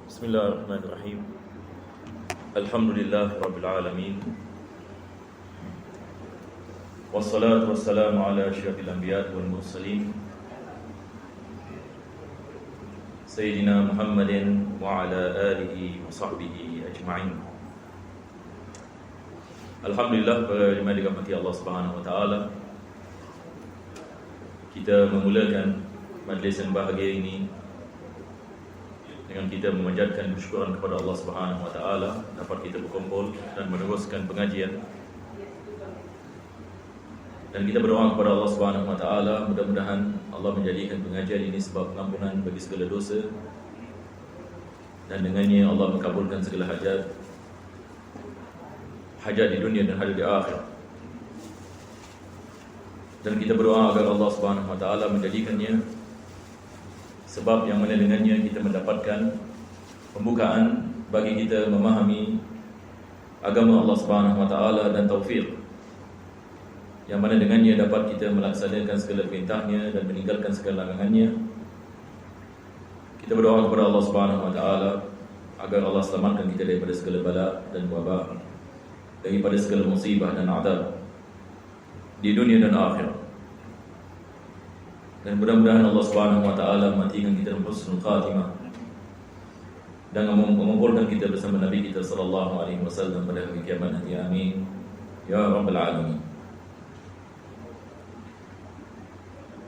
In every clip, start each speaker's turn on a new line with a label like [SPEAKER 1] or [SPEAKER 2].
[SPEAKER 1] Bismillahirrahmanirrahim. Alhamdulillah Rabbil Alamin. Wassalatu wassalamu ala asyrafil anbiya wal mursalin Sayyidina Muhammadin wa ala alihi wa sahbihi ajma'in. Alhamdulillah, para jemaah dirahmati Allah Subhanahu wa taala. Kita memulakan majlis yang bahagia ini dengan kita memanjatkan bersyukuran kepada Allah Subhanahu wa taala dapat kita berkumpul dan meneruskan pengajian. Dan kita berdoa kepada Allah Subhanahu wa taala, mudah-mudahan Allah menjadikan pengajian ini sebab pengampunan bagi segala dosa, dan dengannya Allah mengabulkan segala hajat di dunia dan hajat di akhirat. Dan kita berdoa agar Allah Subhanahu wa taala menjadikannya sebab yang mana dengannya kita mendapatkan pembukaan bagi kita memahami agama Allah Subhanahu wa taala dan taufik, yang mana dengannya dapat kita melaksanakan segala perintahnya dan meninggalkan segala larangannya. Kita berdoa kepada Allah Subhanahu wa taala agar Allah selamatkan kita daripada segala bala dan wabak, daripada segala musibah dan adab di dunia dan akhirat. Dan mudah-mudahan Allah Subhanahu wa taala matikan kita dalam husnul khatimah dan mengumpulkan kita bersama Nabi kita sallallahu alaihi wasallam pada hari kiamat nanti. Amin ya rabbal alamin.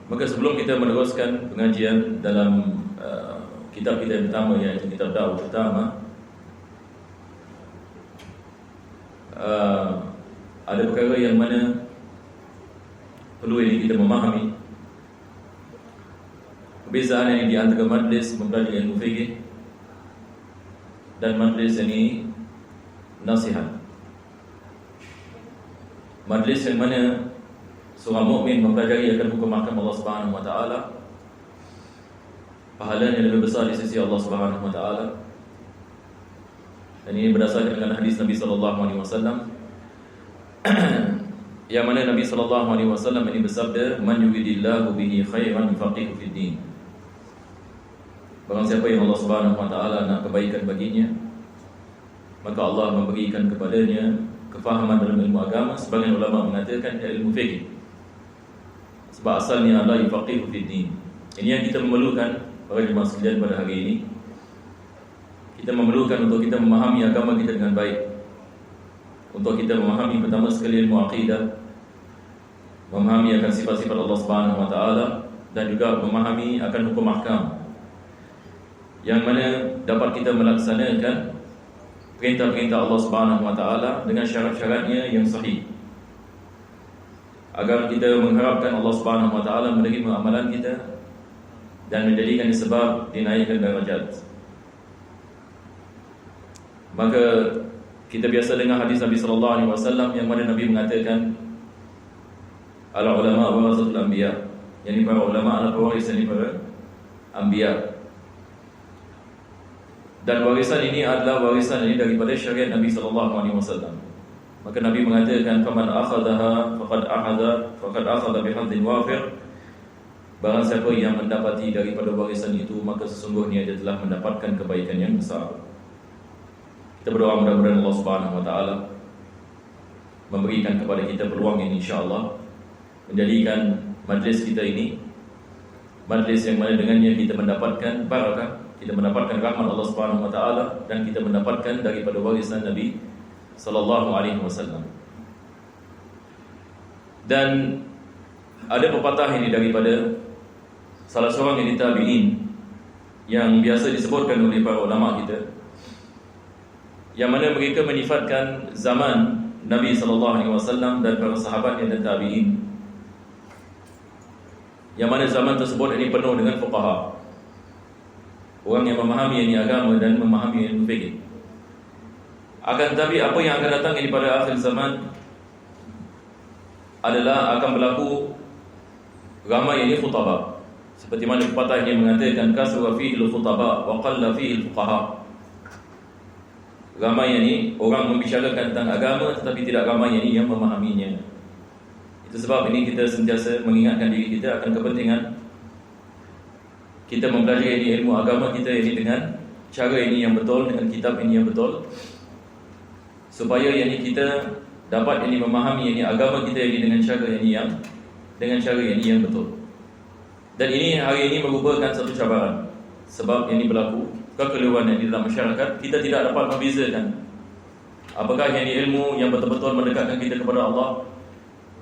[SPEAKER 1] Maka sebelum kita meneruskan pengajian dalam kitab kita yang pertama, iaitu kitab Dakwah Utama, ada perkara yang mana perlu ini kita memahami. Perbezaan ini di antara majlis mempelajari ilmu fikih dan majlis ini nasihat. Majlis yang mana seorang mukmin mempelajari akan hukum mahkam Allah Subhanahu wa taala, pahalanya lebih besar di sisi Allah Subhanahu wa taala. Dan ini berdasarkan dengan hadis Nabi sallallahu alaihi wasallam yang mana Nabi sallallahu alaihi wasallam ini bersabda, "Man yuridillahu bihi khairan yufaqihu fid din." Barang siapa yang Allah Subhanahu wa taala nak kebaikan baginya, maka Allah memberikan kepadanya kefahaman dalam ilmu agama. Sebagian ulama mengatakan ilmu fikih, sebab asalnya adalah yufaqihu fid din. Ini yang kita memerlukan para jemaah sekalian pada hari ini. Kita memerlukan untuk kita memahami agama kita dengan baik, untuk kita memahami pertama sekali ilmu akidah, memahami akan sifat-sifat Allah Subhanahu wa taala, dan juga memahami akan hukum ahkam yang mana dapat kita melaksanakan perintah-perintah Allah Subhanahu wa taala dengan syarat-syaratnya yang sahih, agar kita mengharapkan Allah Subhanahu wa taala menerima amalan kita dan menjadikan sebab dinaikkan darajat. Maka kita biasa dengar hadis Nabi sallallahu alaihi wasallam yang mana Nabi mengatakan, al ulama warasatul anbiya, yakni para ulama adalah pewaris dari para anbiya. Dan warisan ini adalah warisan ini daripada syariat Nabi sallallahu alaihi wasallam. Maka Nabi mengatakan, faman akhadhaha faqad akhadha bihadzin wafir. Barang siapa yang mendapati daripada warisan itu, maka sesungguhnya dia telah mendapatkan kebaikan yang besar. Kita berdoa mudah-mudahan Allah Subhanahu wa taala memberikan kepada kita peluang ini, insya-Allah, menjadikan majlis kita ini majlis yang mana dengannya kita mendapatkan barakah, kita mendapatkan rahmat Allah Subhanahu wa taala, dan kita mendapatkan daripada warisan Nabi sallallahu alaihi wasallam. Dan ada pepatah ini daripada salah seorang yang tabi'in yang biasa disebutkan oleh para ulama kita, yang mana mereka menyifatkan zaman Nabi sallallahu alaihi wasallam dan para sahabatnya dan tabi'in, yang mana zaman tersebut ini penuh dengan fuqaha, orang yang memahami ini agama dan memahami ilmu fikih. Akan tetapi apa yang akan datang ini pada akhir zaman adalah akan berlaku ramai ini khutbah. Seperti mana pepatah ini mengatakan, kasra fihi al-khutbah wa qalla fihi al-fuqaha. Ramai ini orang membicarakan tentang agama, tetapi tidak ramai ini yang memahaminya. Itu sebab ini kita sentiasa mengingatkan diri kita akan kepentingan kita mempelajari ini ilmu agama kita ini dengan cara ini yang betul, dengan kitab ini yang betul, supaya ini kita dapat ini memahami ini agama kita ini dengan cara ini yang betul. Dan ini hari ini merupakan satu cabaran, sebab ini berlaku kekeliruan yang di dalam masyarakat. Kita tidak dapat membezakan apakah ini ilmu yang betul-betul mendekatkan kita kepada Allah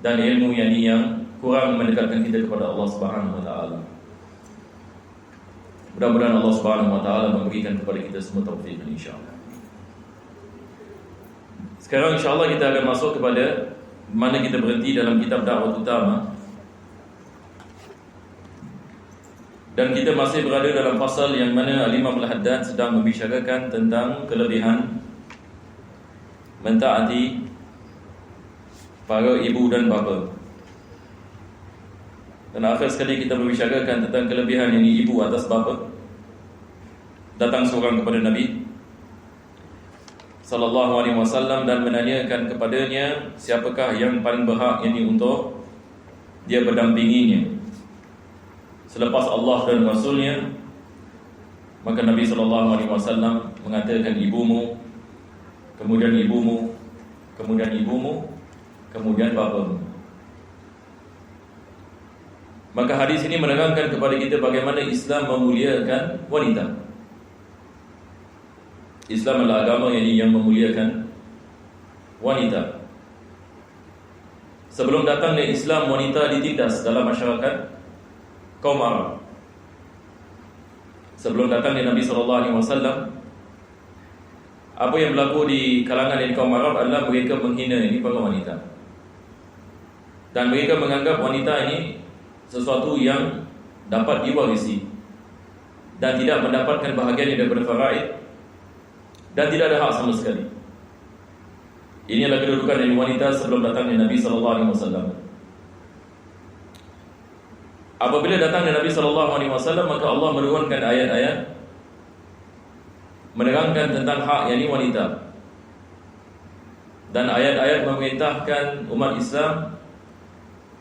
[SPEAKER 1] dan ilmu yang kurang mendekatkan kita kepada Allah Subhanahu wa taala. Mudah-mudahan Allah Subhanahu wa taala memberikan kepada kita semua taufik insya-Allah. Sekarang insya-Allah kita akan masuk kepada mana kita berhenti dalam kitab Dakwah Utama. Dan kita masih berada dalam fasal yang mana Al-Imam Al-Haddad sedang membicarakan tentang kelebihan mentaati para ibu dan bapa. Dan akhir sekali kita membicarakan tentang kelebihan ini ibu atas bapa. Datang seorang kepada Nabi sallallahu alaihi wasallam dan menanyakan kepadanya siapakah yang paling berhak ini untuk dia berdampinginya selepas Allah dan Rasulnya. Maka Nabi sallallahu alaihi wasallam mengatakan ibumu, kemudian ibumu, kemudian ibumu, kemudian bapamu. Maka hadis ini menerangkan kepada kita bagaimana Islam memuliakan wanita. Islam adalah agama yang memuliakan wanita. Sebelum datangnya Islam, wanita ditindas dalam masyarakat kaum Arab. Sebelum datangnya Nabi SAW, apa yang berlaku di kalangan kaum Arab adalah mereka menghina ini para wanita. Dan mereka menganggap wanita ini sesuatu yang dapat diwarisi dan tidak mendapatkan bahagian daripada faraid dan tidak ada hak sama sekali. Ini adalah kedudukan dari wanita sebelum datangnya Nabi SAW. Apabila datangnya Nabi SAW, maka Allah menurunkan ayat-ayat menerangkan tentang hak yakni wanita. Dan ayat-ayat memerintahkan umat Islam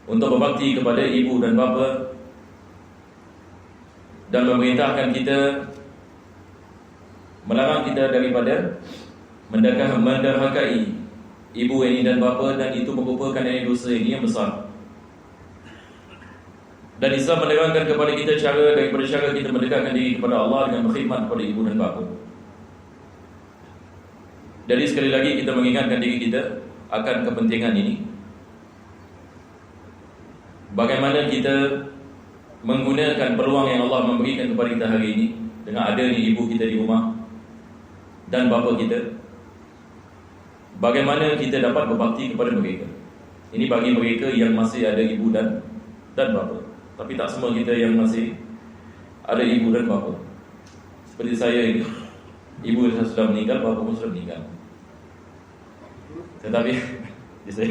[SPEAKER 1] untuk berbakti kepada ibu dan bapa, dan memerintahkan kita, melarang kita daripada menderhakai ibu ini dan bapa, dan itu merupakan dosa ini yang besar. Dan Islam menerangkan kepada kita daripada cara kita mendekatkan diri kepada Allah dengan berkhidmat kepada ibu dan bapa. Jadi sekali lagi kita mengingatkan diri kita akan kepentingan ini. Bagaimana kita menggunakan peluang yang Allah memberikan kepada kita hari ini dengan adanya ibu kita di rumah dan bapa kita. Bagaimana kita dapat berbakti kepada mereka. Ini bagi mereka yang masih ada ibu dan bapa. Tapi tak semua kita yang masih ada ibu dan bapa. Seperti saya ini, ibu saya sudah meninggal, bapa pun sudah meninggal. Tetapi saya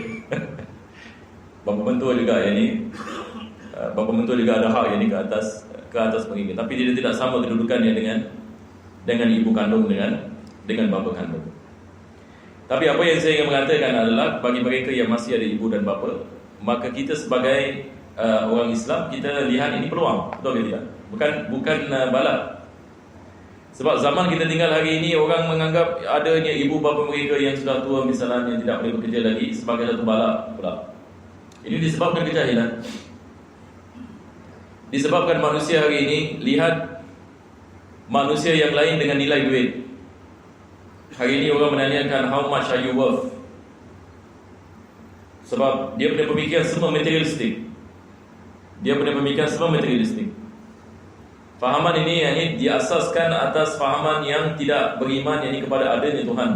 [SPEAKER 1] bapa mentua juga ini, bapa mentua juga ada hak ini ke atas mereka. Tapi dia tidak sama kedudukannya dengan ibu kandung dengan bapa kandung. Tapi apa yang saya ingin mengatakan adalah bagi mereka yang masih ada ibu dan bapa, maka kita sebagai orang Islam, kita lihat ini peluang, betul ke tidak? Bukan bala. Sebab zaman kita tinggal hari ini, orang menganggap adanya ibu bapa mereka yang sudah tua misalnya, yang tidak boleh bekerja lagi sebagai satu bala pula. Ini disebabkan kejahilan. Disebabkan manusia hari ini lihat manusia yang lain dengan nilai duit. Hari ini orang menanyakan how much are you worth? Sebab dia punya pemikiran semua materialistik. Fahaman ini diasaskan atas fahaman yang tidak beriman, yakni kepada adanya Tuhan.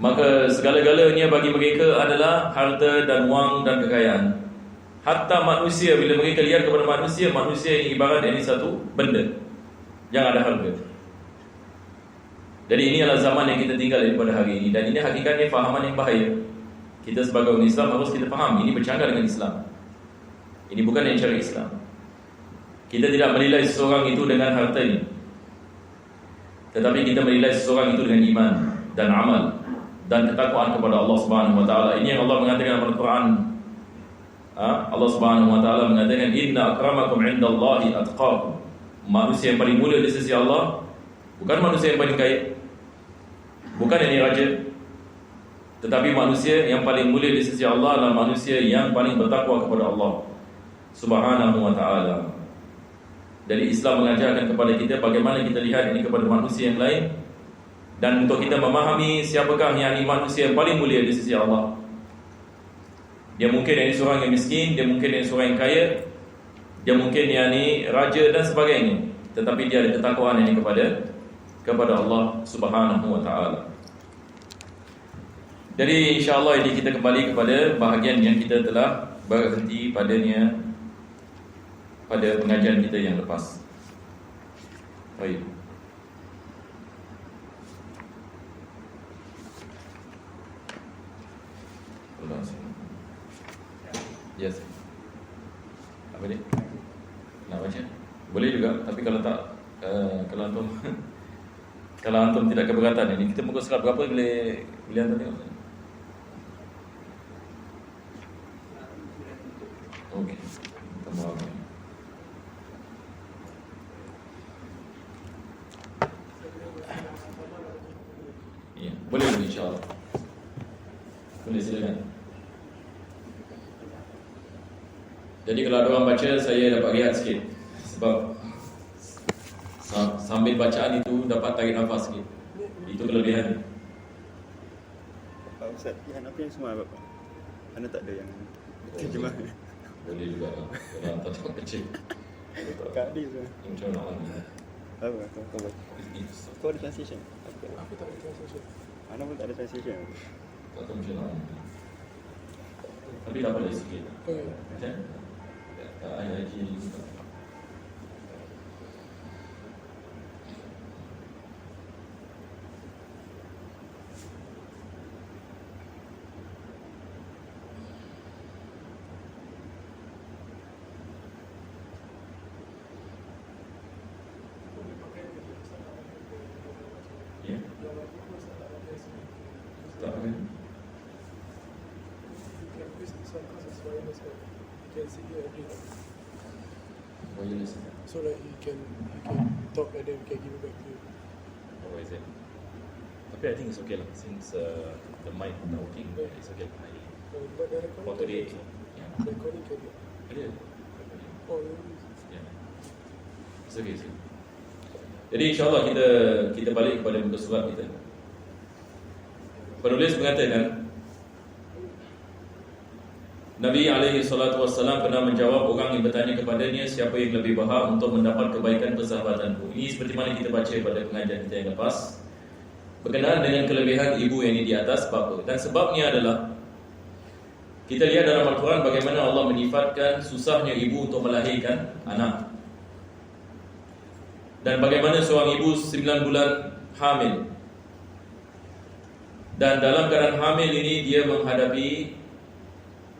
[SPEAKER 1] Maka segala-galanya bagi mereka adalah harta dan wang dan kekayaan. Hatta manusia, bila mereka lihat kepada manusia ini ibarat ini satu benda yang ada harga. Jadi ini adalah zaman yang kita tinggal pada hari ini. Dan ini hakikatnya fahaman yang bahaya. Kita sebagai orang Islam harus kita faham ini bercanggah dengan Islam. Ini bukan yang cara Islam. Kita tidak menilai seseorang itu dengan harta ini, tetapi kita menilai seseorang itu dengan iman dan amal dan ketakwaan kepada Allah Subhanahu wa taala. Ini yang Allah mengatakan dalam Al-Quran Allah Subhanahu wa taala mengatakan inna akramakum 'indallahi atqakum. Manusia yang paling mulia di sisi Allah bukan manusia yang paling kaya, bukan yang raja, tetapi manusia yang paling mulia di sisi Allah adalah manusia yang paling bertakwa kepada Allah Subhanahu wa taala. Dari Islam mengajarkan kepada kita bagaimana kita lihat ini kepada manusia yang lain, dan untuk kita memahami siapakah yang manusia yang paling mulia di sisi Allah. Dia mungkin yang seorang yang miskin, dia mungkin yang seorang yang kaya, dia mungkin yang raja dan sebagainya, tetapi dia ada ketakwaan ini kepada Allah Subhanahu wa taala. Jadi insya-Allah ini kita kembali kepada bahagian yang kita telah berhenti padanya pada pengajian kita yang lepas. Baik. Yes. Apa ni? Nak baca? Boleh juga, tapi kalau tak kalau antum tidak keberatan ini, kita muka surat berapa boleh antum tengok? Okey. Minta maaf. Ya, boleh insya-Allah. Boleh, silakan. Jadi kalau ada orang baca, saya dapat rehat sikit. Sebab sambil bacaan itu dapat tarik nafas sikit. Itu kelebihan.
[SPEAKER 2] Pak Ustaz, yang apa yang semua Bapak? Anda tak ada yang terjemah?
[SPEAKER 1] Boleh juga lah. Kalau hantar tak kecil.
[SPEAKER 2] Kak Adi tu.
[SPEAKER 1] Macam mana?
[SPEAKER 2] Apa? Kau ada translation?
[SPEAKER 3] Aku tak ada translation.
[SPEAKER 2] Anda pun tak ada translation?
[SPEAKER 1] Tak tahu macam mana. Tapi dapat dari sikit. Macam? Tak ayat haji juga. Ya? Tak apa. Oh, you listen.
[SPEAKER 3] So that you can talk and then we can give it back to you.
[SPEAKER 1] Oh, is it? Tapi I think it's okay lah. Since the mic not working, it's okay.
[SPEAKER 3] But the recording
[SPEAKER 1] For today,
[SPEAKER 3] can
[SPEAKER 1] yeah.
[SPEAKER 3] the recording can do.
[SPEAKER 1] Ada.
[SPEAKER 3] Oh, really?
[SPEAKER 1] Yeah. It's okay, it's okay. Jadi insyaAllah kita balik kepada muka surat kita. Penulis mengatakan Nabi SAW pernah menjawab orang yang bertanya kepadanya siapa yang lebih berhak untuk mendapat kebaikan persahabatanku. Ini seperti mana kita baca pada pengajian kita yang lepas, berkenaan dengan kelebihan ibu yang ini di atas bapa. Dan sebabnya adalah kita lihat dalam Al-Quran bagaimana Allah menyifatkan susahnya ibu untuk melahirkan anak, dan bagaimana seorang ibu 9 bulan hamil, dan dalam keadaan hamil ini dia menghadapi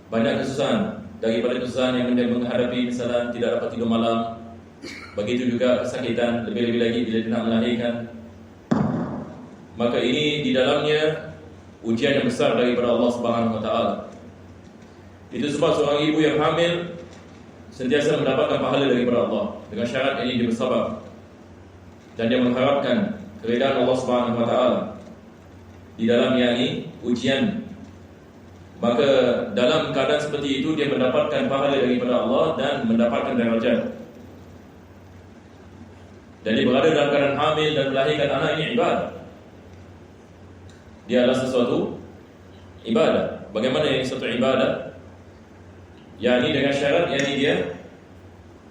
[SPEAKER 1] banyak kesusahan. Daripada kesusahan yang dia menghadapi, misalnya tidak dapat tidur malam, begitu juga kesakitan, lebih-lebih lagi bila dia nak melahirkan. Maka ini di dalamnya ujian yang besar daripada Allah Subhanahu wa taala. Itu sebab seorang ibu yang hamil sentiasa mendapatkan pahala daripada Allah, dengan syarat ini dia bersabar dan dia mengharapkan keridaan Allah Subhanahu wa taala di dalam yakni ujian. Maka dalam keadaan seperti itu dia mendapatkan pahala daripada Allah dan mendapatkan darajat. Jadi berada dalam keadaan hamil dan melahirkan anak ini ibadah. Dia adalah sesuatu ibadah. Bagaimana ini sesuatu ibadah? Yakni dengan syarat yakni dia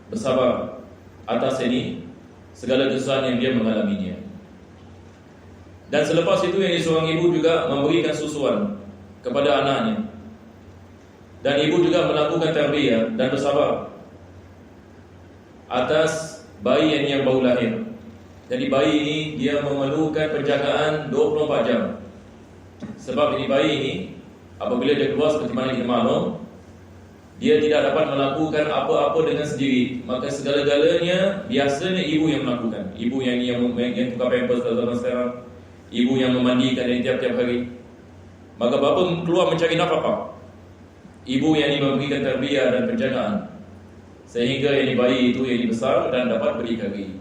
[SPEAKER 1] bersabar atas ini segala kesusahan yang dia mengalaminya. Dan selepas itu yang seorang ibu juga memberikan susuan kepada anaknya, dan ibu juga melakukan tarbiyah dan bersabar atas bayi yang baru lahir. Jadi bayi ini dia memerlukan penjagaan 24 jam. Sebab ini bayi ini apabila dia keluar seperti mana kita maklum, dia tidak dapat melakukan apa-apa dengan sendiri. Maka segala-galanya biasanya ibu yang melakukan. Ibu yang tukar pampers dalam sekarang, ibu yang memandikan dia tiap-tiap hari. Maka bapa keluar mencari nafkah. ibu yang memberikan tarbiyah dan penjagaan sehingga yang bayi itu yang besar dan dapat berdikari.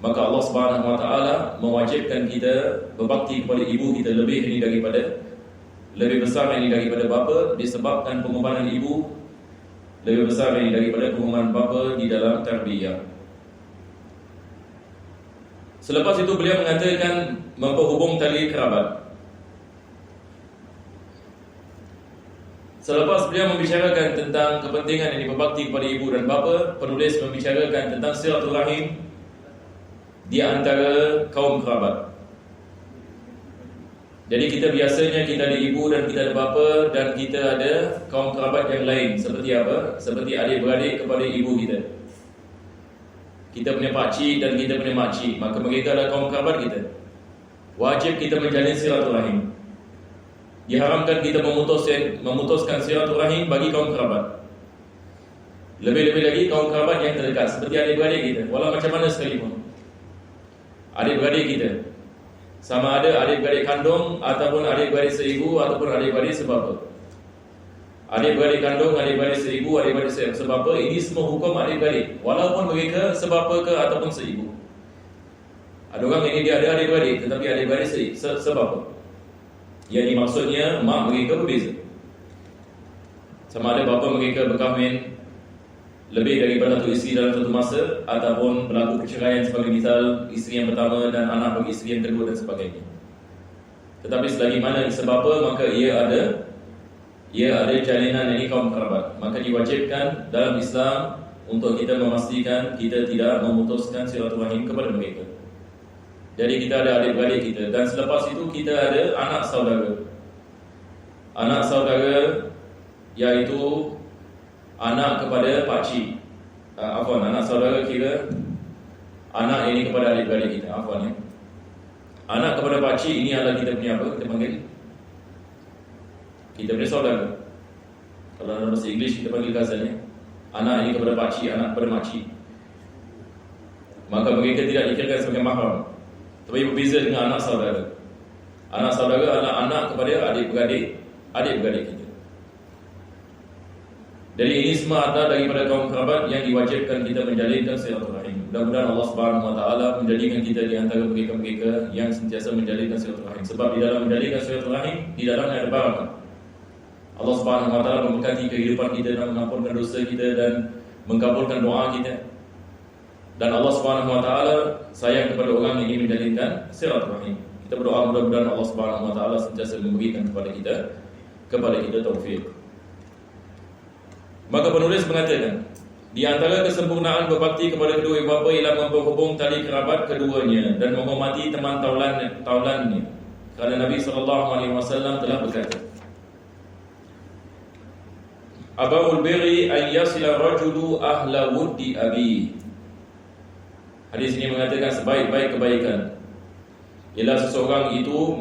[SPEAKER 1] Maka Allah Subhanahu Wa Taala mewajibkan kita berbakti kepada ibu kita lebih besar ini daripada bapa, disebabkan pengorbanan ibu lebih besar ini daripada pengorbanan bapa di dalam tarbiyah. Selepas itu beliau mengatakan memperhubung tali kerabat. Selepas beliau membicarakan tentang kepentingan yang berbakti kepada ibu dan bapa, penulis membicarakan tentang silaturahim di antara kaum kerabat. Jadi kita biasanya kita ada ibu dan kita ada bapa dan kita ada kaum kerabat yang lain. Seperti apa? Seperti adik-beradik kepada ibu kita. Kita punya pakcik dan kita punya makcik. Maka mereka adalah kaum kerabat kita. Wajib kita menjalin silaturahim. Diharamkan kita memutuskan silaturahim bagi kaum kerabat. Lebih-lebih lagi kaum kerabat yang terdekat, seperti adik-beradik kita, walau macam mana sekalipun. Adik-beradik kita, sama ada adik-beradik kandung ataupun adik-beradik seibu ataupun adik-beradik sebapa. Adik-beradik kandung, adik-beradik seibu, adik-beradik sebapa, ini semua hukum adik-beradik, walaupun mereka sebapa ke ataupun seibu. Ada orang ini dia ada adik-beradik tetapi adik-beradik sebapa. Yang ini maksudnya mak mereka berbeza. Sama ada bapa mereka berkahwin lebih daripada satu isteri dalam satu masa, ataupun berlaku perceraian sebagai misal isteri yang pertama dan anak bagi isteri yang kedua dan sebagainya. Tetapi selagi mana sebapa, maka ia ada jalinan ini kaum kerabat. Maka diwajibkan dalam Islam untuk kita memastikan kita tidak memutuskan silaturahim kepada mereka. Jadi kita ada adik-beradik kita, dan selepas itu kita ada anak saudara. Anak saudara iaitu anak kepada pakcik. Anak saudara kira anak ini kepada adik-beradik kita. Anak kepada pakcik ini adalah kita punya apa? Kita panggil kita punya saudara. Kalau dalam bahasa Inggeris kita panggil cousin ya. Anak ini kepada pakcik, anak kepada makcik. Maka mereka tidak dikirakan sebagai mahram. Tapi berbeza dengan anak saudara. Anak saudara adalah anak kepada adik-beradik kita. Jadi ini semua ada daripada kaum kerabat yang diwajibkan kita menjalinkan silaturahim. Mudah-mudahan Allah Subhanahu Wa Taala menjadikan kita di antara mereka-mereka yang sentiasa menjalinkan silaturahim. Sebab di dalam menjalinkan silaturahim, di dalamnya ada barakah. Allah Subhanahu Wa Taala memberkati kehidupan kita dan mengampunkan dosa kita dan mengabulkan doa kita. Dan Allah Subhanahu Wa Taala sayang kepada orang yang ingin menjalinkan silaturahim. Kita berdoa mudah-mudahan Allah Subhanahu Wa Taala sentiasa memberikan kepada kita taufik. Maka penulis mengatakan, di antara kesempurnaan berbakti kepada kedua ibu bapa ialah memperhubung tali kerabat keduanya dan menghormati teman taulannya. Kerana Nabi SAW telah berkata, Aba'ul birri an yasila rajulu ahla wuddi abi. Hadis ini mengatakan sebaik-baik kebaikan ialah seseorang itu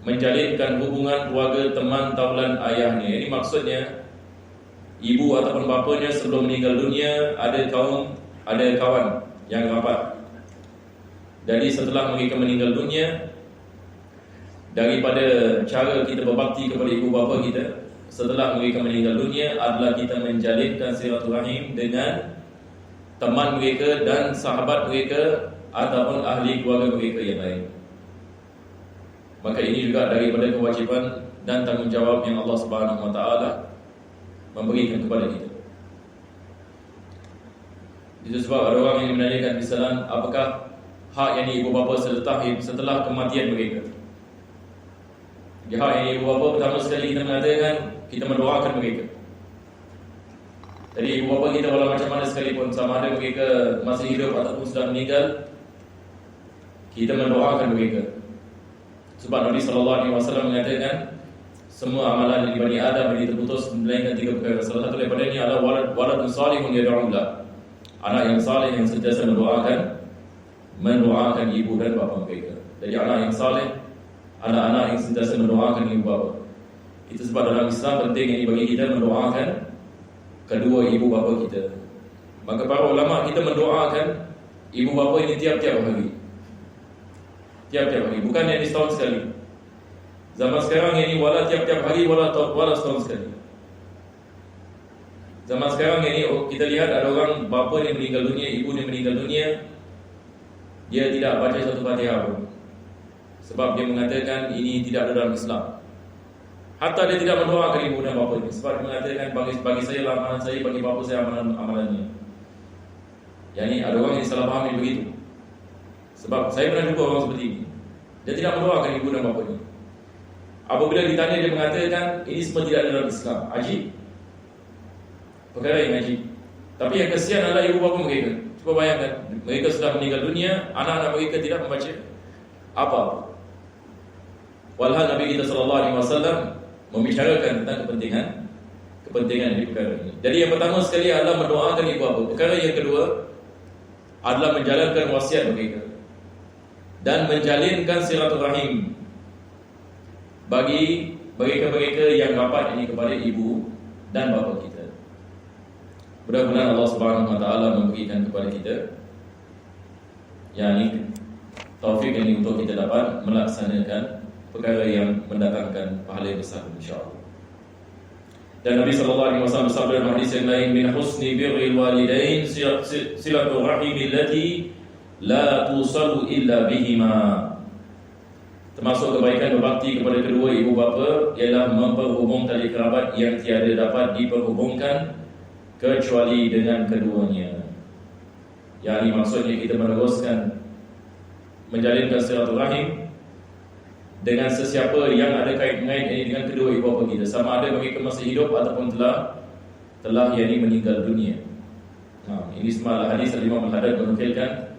[SPEAKER 1] menjalinkan hubungan keluarga teman taulan ayahnya. Ini maksudnya ibu ataupun bapanya sebelum meninggal dunia ada kawan yang rapat. Jadi setelah mereka meninggal dunia, daripada cara kita berbakti kepada ibu bapa kita setelah mereka meninggal dunia adalah kita menjalinkan silaturahim dengan teman mereka dan sahabat mereka ataupun ahli keluarga mereka yang lain. Maka ini juga daripada kewajiban dan tanggungjawab yang Allah Subhanahu Wa Taala memberikan kepada kita. Itu sebab ada orang yang menanyakan misalnya, apakah hak yang ibu bapa setelah kematian mereka? Di hak yang ibu bapa, pertama sekali kita mengatakan kita mendoakan mereka. Jadi ibu bapa kita walau macam mana sekalipun, sama ada mereka masih hidup ataupun sudah meninggal, kita mendoakan mereka. Sebab Nabi SAW mengatakan semua amalan dari Bani Adam ini terputus melainkan 3 perkara. Salah satu daripadanya adalah waladun salihun yad'u lahu. Anak yang saleh yang sentiasa mendoakan ibu dan bapa mereka. Jadi anak yang saleh, anak-anak yang sentiasa mendoakan ibu bapa. Itu sebab dalam Islam penting ini bagi kita mendoakan kedua ibu bapa kita. Maka para ulama kita mendoakan ibu bapa ini tiap-tiap hari. Tiap-tiap hari, bukan yang setahun sekali. Zaman sekarang ini wala tiap-tiap hari wala setahun sekali. Zaman sekarang ini kita lihat ada orang bapa yang meninggal dunia, ibu yang meninggal dunia, dia tidak baca satu Fatihah pun. Sebab dia mengatakan ini tidak ada dalam Islam. Hatta dia tidak mendoakan ibu dan bapa ini, sebab dia mengatakan bagi saya lah amalan saya, bagi bapa saya amalannya. Yang ini ada orang yang salah faham begitu. Sebab saya pernah jumpa orang seperti ini. Dia tidak mendoakan ibu dan bapa ini. Apabila ditanya, dia mengatakan ini semua tidak ada dalam Islam. Ajib. Perkara yang ajib. Tapi yang kesian adalah ibu bapa mereka. Cuba bayangkan, mereka sudah meninggal dunia, anak-anak mereka tidak membaca apa. Walhal Nabi kita SAW membicarakan tentang kepentingan di perkara ini. Jadi yang pertama sekali adalah mendoakan ibu bapa. Perkara yang kedua adalah menjalankan wasiat mereka dan menjalinkan silaturahim bagi mereka-mereka yang rapat ini kepada ibu dan bapa kita. Mudah-mudahan Allah Subhanahu wa taala memberikan kepada kita yakni taufik ini untuk kita dapat melaksanakan perkara yang mendatangkan pahala yang besar insya-Allah. Dan Nabi sallallahu alaihi wasallam bersabda dalam hadis yang lain, min husni birril walidain silaturahim allati la tusalu illa bihima. Termasuk kebaikan berbakti kepada kedua ibu bapa ialah memperhubung tali kerabat yang tiada dapat diperhubungkan kecuali dengan keduanya. Yang ini maksudnya kita meneruskan menjalinkan silaturahim dengan sesiapa yang ada kait-mengait ini dengan kedua ibu bapa kita, sama ada mereka masih hidup ataupun telah yakni meninggal dunia. Ini semua hadis Imam Al-Haddad menukilkan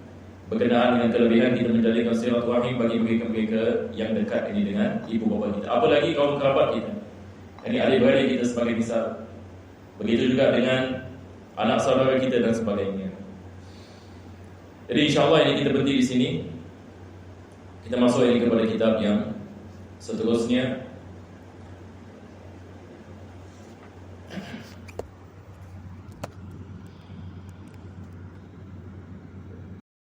[SPEAKER 1] berkenaan dengan kelebihan kita menjalinkan silaturahim bagi mereka-mereka yang dekat ini dengan ibu bapa kita. Apalagi kaum kerabat kita, ini adik-beradik kita sebagai misal. Begitu juga dengan anak saudara kita dan sebagainya. Jadi insya-Allah ini kita berhenti di sini. Kita masuk ini kepada kitab yang seterusnya.